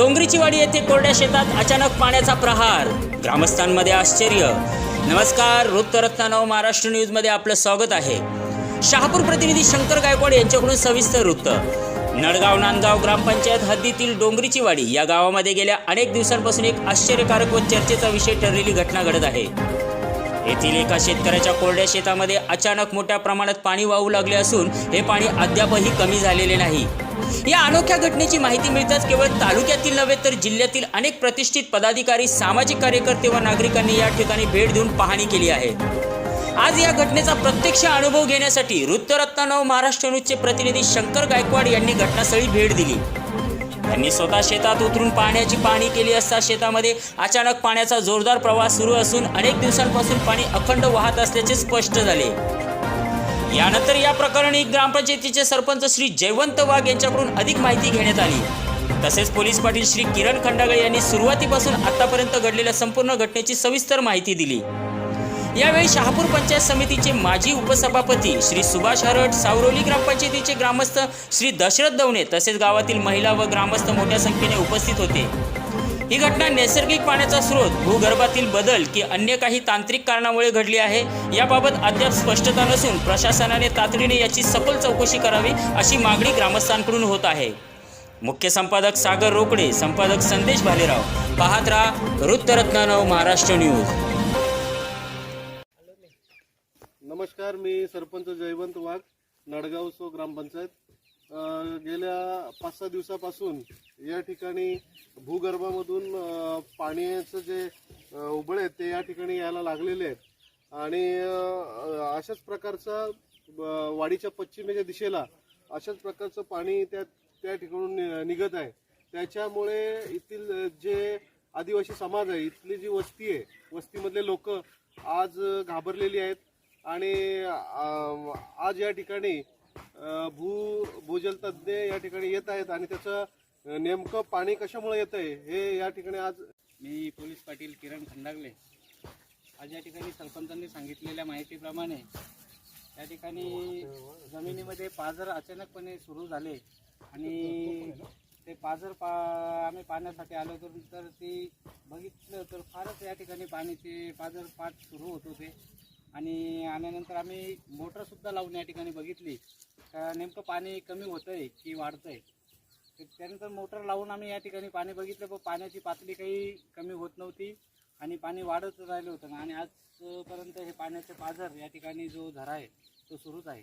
डोंगरीची वाडी येथे कोरड्या शेतात अचानक पाण्याचा प्रहार, ग्रामस्थांमध्ये आश्चर्य। नमस्कार, वृत्तरत्न महाराष्ट्र न्यूज मध्ये आपलं स्वागत आहे। शहापूर प्रतिनिधी शंकर गायकवाड यांच्याकडून सविस्तर वृत्त। नडगाव नांदगाव ग्रामपंचायत हद्दीतील डोंगरीची वाडी या गावामध्ये गेल्या अनेक दिवसांपासून एक आश्चर्यकारक व चर्चेचा विषय ठरलेली घटना घडत आहे। येथील एका शेतकऱ्याच्या कोरड्या शेतामध्ये अचानक मोठ्या प्रमाणात पाणी वाहू लागले असून हे पाणी अद्यापही कमी झालेले नाही। या अनोख्या घटनेची माहिती मिळताच केवळ तालुक्यातील नव्हे तर जिल्ह्यातील अनेक प्रतिष्ठित पदाधिकारी, सामाजिक कार्यकर्ते व नागरिकांनी या ठिकाणी भेट देऊन पाहणी केली आहे। आज या घटनेचा प्रत्यक्ष अनुभव घेण्यासाठी वृत्तरत्न महाराष्ट्र न्यूजचे प्रतिनिधी शंकर गायकवाड यांनी घटनास्थळी भेट दिली। त्यांनी स्वतः शेतात उतरून पाण्याची पाहणी केली असता शेतामध्ये अचानक पाण्याचा जोरदार प्रवाह सुरू असून अनेक दिवसांपासून पाणी अखंड वाहत असल्याचे स्पष्ट झाले। यानंतर या प्रकरणी ग्रामपंचायतीचे सरपंच श्री जयवंत वाघ यांच्याकडून अधिक माहिती घेण्यात आली। तसेच पोलीस पाटील श्री किरण खंडागळे यांनी सुरुवातीपासून आतापर्यंत घडलेल्या संपूर्ण घटनेची सविस्तर माहिती दिली। यावेळी शहापूर पंचायत समितीचे माजी उपसभापती श्री सुभाष हरट, सावरोली ग्रामपंचायतीचे ग्रामस्थ श्री दशरथ दवणे तसेच गावातील महिला व ग्रामस्थ मोठ्या संख्येने उपस्थित होते। ही घटना नैसर्गिक पाण्याचा स्रोत, भूगर्भातील बदल की अन्य काही तांत्रिक कारणामुळे घडली आहे याबाबत अद्याप स्पष्टता नसून प्रशासनाने तातडीने याची सखोल चौकशी करावी अशी मागणी ग्रामस्थांकडून होत आहे। मुख्य संपादक सागर रोकडे, संपादक संदेश भालेराव। पाहत रहा वृत्तरत्न महाराष्ट्र न्यूज। नमस्कार, मी सरपंच जयवंत वाघ, नडगाव ग्रामपंचायत। गेल्या 5-6 दिवसापासून या ठिकाणी भूगर्भामधून पाण्याचं जे उबळे आहेत ते या ठिकाणी यायला लागलेले आहेत आणि अशाच प्रकारचा वाडीच्या पश्चिमेच्या दिशेला अशाच प्रकारचं पाणी त्या ठिकाणून निघत आहे। त्याच्यामुळे येथील जे आदिवासी समाज आहे, इथली जी वस्ती आहे, वस्तीमधले लोक आज घाबरलेली आहेत आणि आज या ठिकाणी भूजल तज्ञ या ठिकाणी येत आहेत आणि त्याचं नेमकं पाणी कशामुळे येत आहे हे या ठिकाणी आज मी पोलीस पाटील किरण खंडागळे आज या ठिकाणी सरपंचांनी सांगितलेल्या माहितीप्रमाणे या ठिकाणी जमिनीमध्ये पाझर अचानकपणे सुरू झाले आणि ते पाझर आम्ही पाहण्यासाठी आलो तर ती बघितलं तर फारच या ठिकाणी पाण्याचे पाझर पाठ सुरू होत होते आणि आल्यानंतर आम्ही मोटरसुद्धा लावून या ठिकाणी बघितली का नेमकं पाणी कमी होतं आहे की वाढतं आहे। त्यानंतर मोटर लावून आम्ही या ठिकाणी पाणी बघितलं पण पाण्याची पातळी काही कमी होत नव्हती आणि पाणी वाढत राहिलं होतं आणि आजपर्यंत हे पाण्याचे पाझर या ठिकाणी जो झरा आहे तो सुरूच आहे।